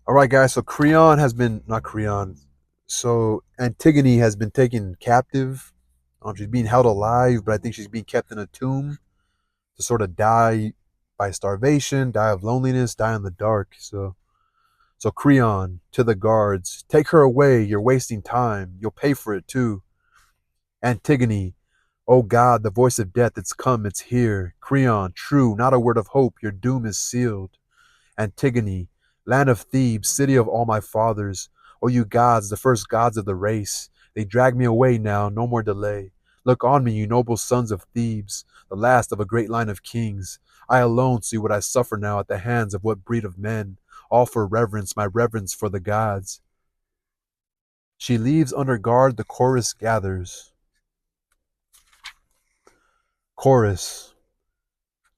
All right, guys. So Creon has been not Creon. So Antigone has been taken captive. She's being held alive, but I think she's being kept in a tomb to sort of die by starvation, die of loneliness, die in the dark. So Creon to the guards, take her away. You're wasting time. You'll pay for it too. Antigone, oh God, the voice of death. It's come. It's here. Creon, true, not a word of hope. Your doom is sealed. Antigone, land of Thebes, city of all my fathers, O you gods, the first gods of the race, they drag me away now, no more delay. Look on me, you noble sons of Thebes, the last of a great line of kings. I alone see what I suffer now at the hands of what breed of men, all for reverence, my reverence for the gods. She leaves under guard, the chorus gathers. Chorus.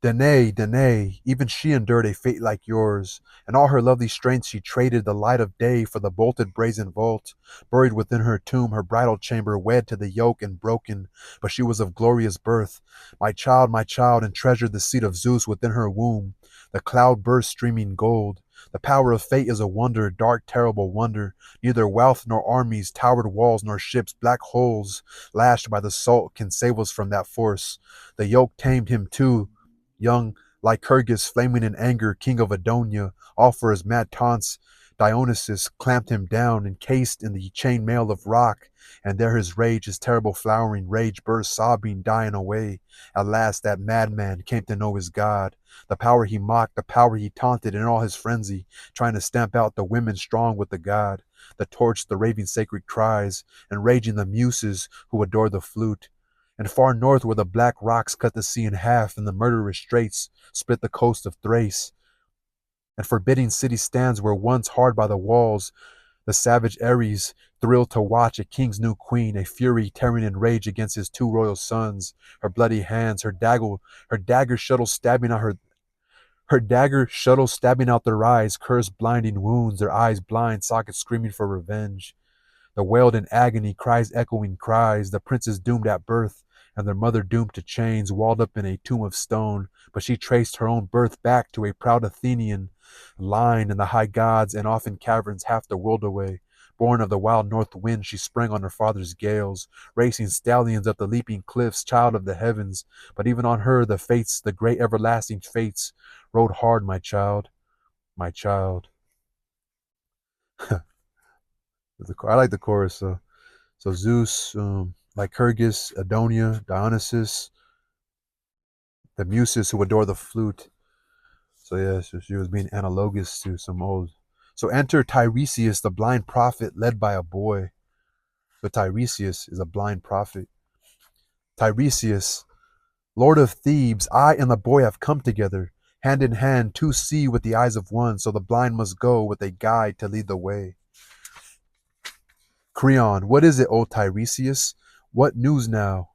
Danae, Danae, even she endured a fate like yours. And all her lovely strength she traded the light of day for the bolted brazen vault. Buried within her tomb, her bridal chamber wed to the yoke and broken, but she was of glorious birth. My child, and treasured the seat of Zeus within her womb. The cloud burst streaming gold. The power of fate is a wonder, dark, terrible wonder. Neither wealth nor armies, towered walls nor ships, black holes lashed by the salt can save us from that force. The yoke tamed him too, young Lycurgus, flaming in anger, king of Adonia, all for his mad taunts. Dionysus clamped him down, encased in the chain mail of rock, and there his rage, his terrible flowering rage, burst sobbing, dying away. At last that madman came to know his God. The power he mocked, the power he taunted in all his frenzy, trying to stamp out the women strong with the God. The torch, the raving sacred cries, enraging the muses who adore the flute. And far north where the black rocks cut the sea in half and the murderous straits split the coast of Thrace, and forbidding city stands where once hard by the walls the savage Ares thrilled to watch a king's new queen, a fury tearing in rage against his two royal sons, her bloody hands, her dagger shuttle stabbing out her dagger shuttle stabbing out their eyes, cursed blinding wounds, their eyes blind, sockets screaming for revenge. The wailed in agony, cries echoing cries, the princes doomed at birth, and their mother doomed to chains, walled up in a tomb of stone. But she traced her own birth back to a proud Athenian line in the high gods, and off in caverns half the world away. Born of the wild north wind, she sprang on her father's gales, racing stallions up the leaping cliffs, child of the heavens. But even on her, the fates, the great everlasting fates, rode hard, my child, my child. I like the chorus. So Zeus, Lycurgus, Adonia, Dionysus, the Muses who adore the flute. So yeah, so she was being analogous to some old. So enter Tiresias, the blind prophet, led by a boy. So Tiresias is a blind prophet. Tiresias, Lord of Thebes, I and the boy have come together, hand in hand, to see with the eyes of one. So the blind must go with a guide to lead the way. Creon, what is it, O Tiresias? What news now?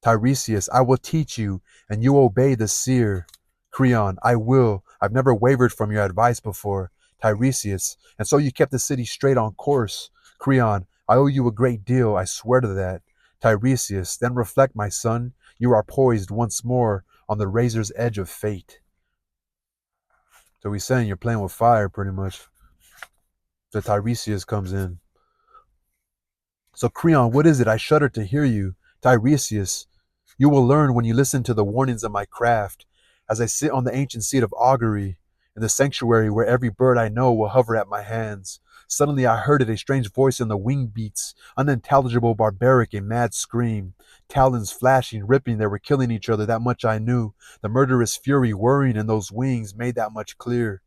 Tiresias, I will teach you, and you obey the seer. Creon, I will. I've never wavered from your advice before. Tiresias, and so you kept the city straight on course. Creon, I owe you a great deal, I swear to that. Tiresias, then reflect, my son. You are poised once more on the razor's edge of fate. So he's saying you're playing with fire, pretty much. So Tiresias comes in. So Creon, what is it? I shudder to hear you. Tiresias, you will learn when you listen to the warnings of my craft, as I sit on the ancient seat of augury, in the sanctuary where every bird I know will hover at my hands. Suddenly I heard it, a strange voice in the wing beats, unintelligible, barbaric, a mad scream. Talons flashing, ripping, they were killing each other, that much I knew. The murderous fury whirring in those wings made that much clear.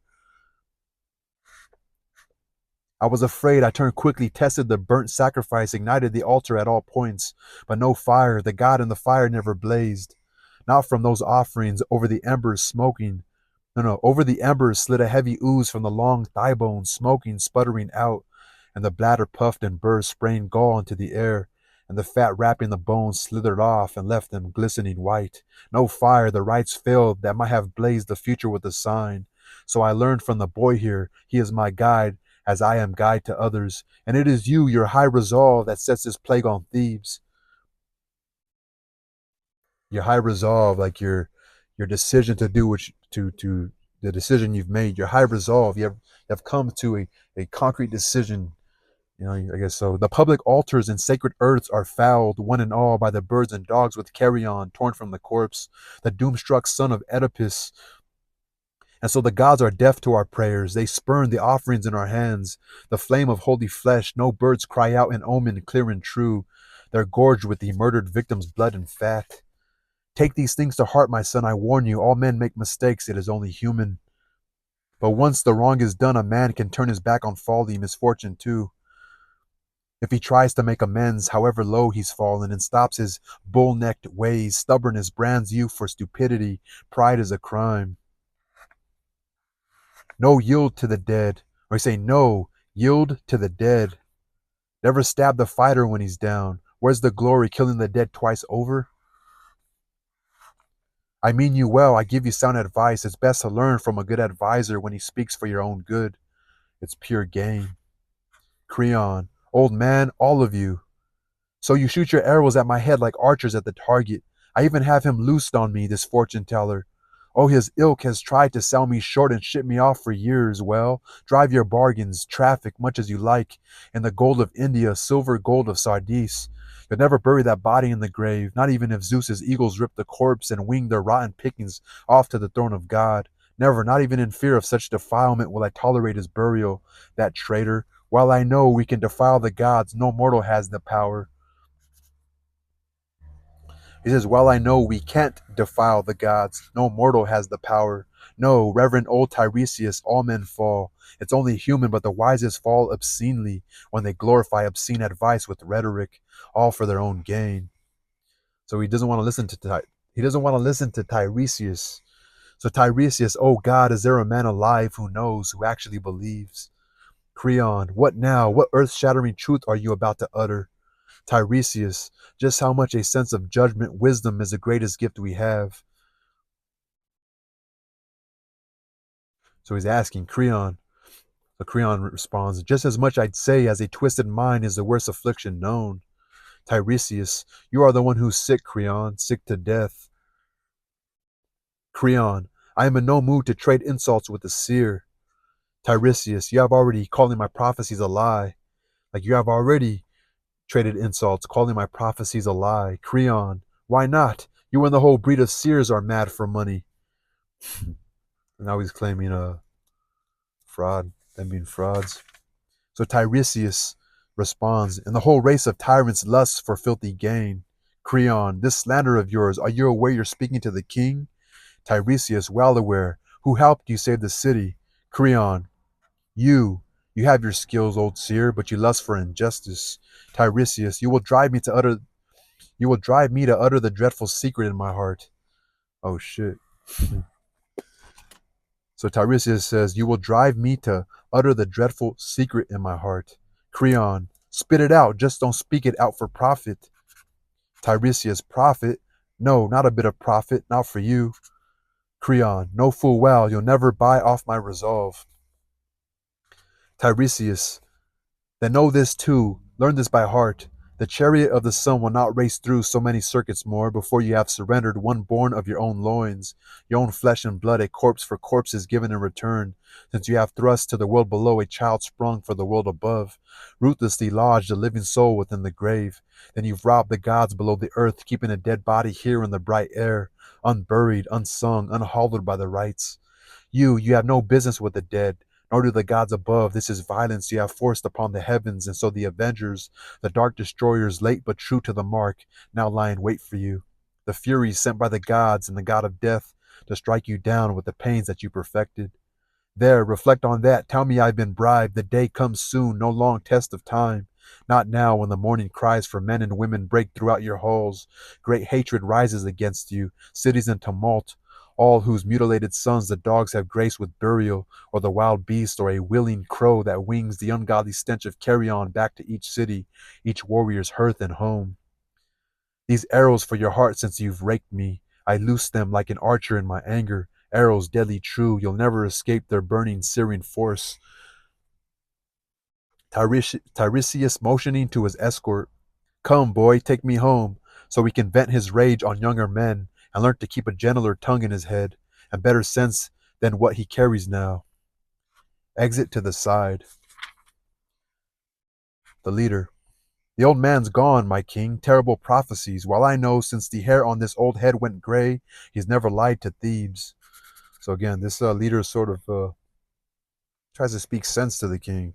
I was afraid. I turned quickly, tested the burnt sacrifice, ignited the altar at all points, but no fire. The God in the fire never blazed. Not from those offerings, over the embers smoking. No, over the embers slid a heavy ooze from the long thigh bones, smoking, sputtering out, and the bladder puffed and burst, spraying gall into the air, and the fat wrapping the bones slithered off and left them glistening white. No fire, the rites failed that might have blazed the future with a sign. So I learned from the boy here, he is my guide, as I am guide to others, and it is you, your high resolve, that sets this plague on Thebes. Your high resolve, like your decision to do what you, to the decision you've made, your high resolve. You have come to a concrete decision. I guess so. The public altars and sacred earths are fouled, one and all, by the birds and dogs with carrion torn from the corpse, the doom-struck son of Oedipus. And so the gods are deaf to our prayers. They spurn the offerings in our hands. The flame of holy flesh, no birds cry out an omen clear and true. They're gorged with the murdered victim's blood and fat. Take these things to heart, my son, I warn you. All men make mistakes. It is only human. But once the wrong is done, a man can turn his back on folly, misfortune too. If he tries to make amends, however low he's fallen, and stops his bull-necked ways, stubbornness brands you for stupidity. Pride is a crime. No, yield to the dead. Or you say, no, yield to the dead. Never stab the fighter when he's down. Where's the glory, killing the dead twice over? I mean you well. I give you sound advice. It's best to learn from a good advisor when he speaks for your own good. It's pure gain. Creon, old man, all of you. So you shoot your arrows at my head like archers at the target. I even have him loosed on me, this fortune teller. Oh, his ilk has tried to sell me short and ship me off for years. Well, drive your bargains, traffic much as you like, in the gold of India, silver gold of Sardis. You'll never bury that body in the grave, not even if Zeus's eagles rip the corpse and wing their rotten pickings off to the throne of God. Never, not even in fear of such defilement, will I tolerate his burial, that traitor. While I know we can defile the gods, no mortal has the power. He says, while I know we can't defile the gods, no mortal has the power. No, Reverend old Tiresias, all men fall. It's only human, but the wisest fall obscenely when they glorify obscene advice with rhetoric, all for their own gain. So he doesn't want to listen to Tiresias. So Tiresias, oh God, is there a man alive who knows, who actually believes? Creon, what now? What earth-shattering truth are you about to utter? Tiresias, just how much a sense of judgment, wisdom is the greatest gift we have. So he's asking Creon. So Creon responds, just as much I'd say as a twisted mind is the worst affliction known. Tiresias, you are the one who's sick, Creon, sick to death. Creon, I am in no mood to trade insults with the seer. Tiresias, you have already calling my prophecies a lie. Like you have already traded insults, calling my prophecies a lie. Creon, why not? You and the whole breed of seers are mad for money. Now he's claiming fraud, them being frauds. So Tiresias responds, and the whole race of tyrants lusts for filthy gain. Creon, this slander of yours, are you aware you're speaking to the king? Tiresias, well aware. Who helped you save the city? Creon, you. You have your skills, old seer, but you lust for injustice. Tiresias, you will drive me to utter the dreadful secret in my heart. Oh shit. So Tiresias says, you will drive me to utter the dreadful secret in my heart. Creon, spit it out, just don't speak it out for profit. Tiresias, profit? No, not a bit of profit, not for you. Creon, no full well, you'll never buy off my resolve. Tiresias, then know this too, learn this by heart. The chariot of the sun will not race through so many circuits more before you have surrendered one born of your own loins, your own flesh and blood, a corpse for corpses given in return, since you have thrust to the world below a child sprung for the world above, ruthlessly lodged a living soul within the grave. Then you've robbed the gods below the earth, keeping a dead body here in the bright air, unburied, unsung, unhallowed by the rites. You have no business with the dead, nor do the gods above. This is violence you have forced upon the heavens, and so the avengers, the dark destroyers, late but true to the mark, now lie in wait for you. The furies sent by the gods and the god of death to strike you down with the pains that you perfected. There, reflect on that. Tell me I've been bribed. The day comes soon, no long test of time. Not now, when the morning cries for men and women break throughout your halls. Great hatred rises against you, cities in tumult, all whose mutilated sons the dogs have graced with burial, or the wild beast, or a willing crow that wings the ungodly stench of carrion back to each city, each warrior's hearth and home. These arrows for your heart, since you've raked me, I loose them like an archer in my anger. Arrows deadly true, you'll never escape their burning, searing force. Tiresias motioning to his escort, come, boy, take me home, so he can vent his rage on younger men, and learn to keep a gentler tongue in his head, and better sense than what he carries now. Exit to the side. The leader. The old man's gone, my king. Terrible prophecies. While I know, since the hair on this old head went gray, he's never lied to Thebes. So again, this leader sort of tries to speak sense to the king.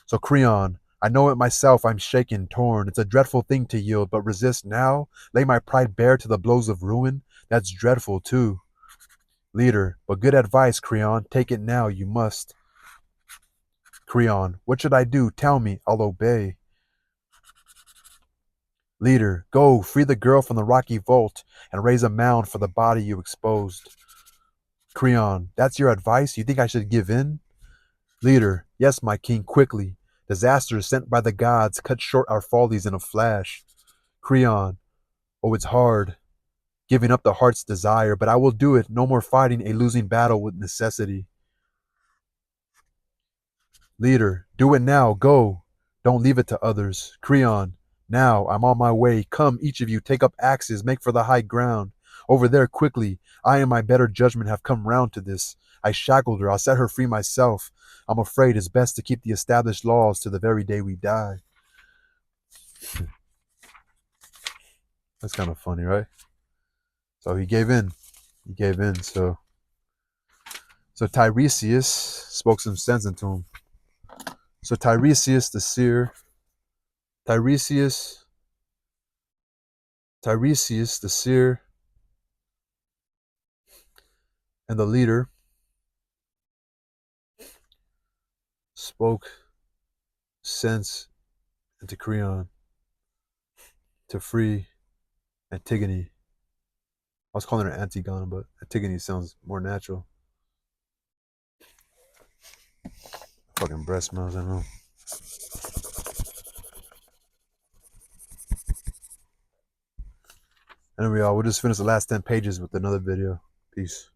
So Creon, I know it myself, I'm shaken, torn. It's a dreadful thing to yield, but resist now? Lay my pride bare to the blows of ruin? That's dreadful too. Leader, but good advice, Creon. Take it now, you must. Creon, what should I do? Tell me, I'll obey. Leader, go, free the girl from the rocky vault, and raise a mound for the body you exposed. Creon, that's your advice? You think I should give in? Leader, yes, my king, quickly. Disasters sent by the gods cut short our follies in a flash. Creon, oh, it's hard, giving up the heart's desire, but I will do it. No more fighting a losing battle with necessity. Leader, do it now, go. Don't leave it to others. Creon, now, I'm on my way. Come, each of you, take up axes, make for the high ground. Over there, quickly. I and my better judgment have come round to this. I shackled her, I'll set her free myself. I'm afraid it's best to keep the established laws to the very day we die. That's kind of funny, right? So he gave in. He gave in. So Tiresias spoke some sense into him. So Tiresias the seer, Tiresias the seer, and the leader spoke sense into Creon to free Antigone. I was calling her Antigone, but Antigone sounds more natural. Fucking breast smells, I don't know. Anyway, y'all, we'll just finish the last 10 pages with another video. Peace.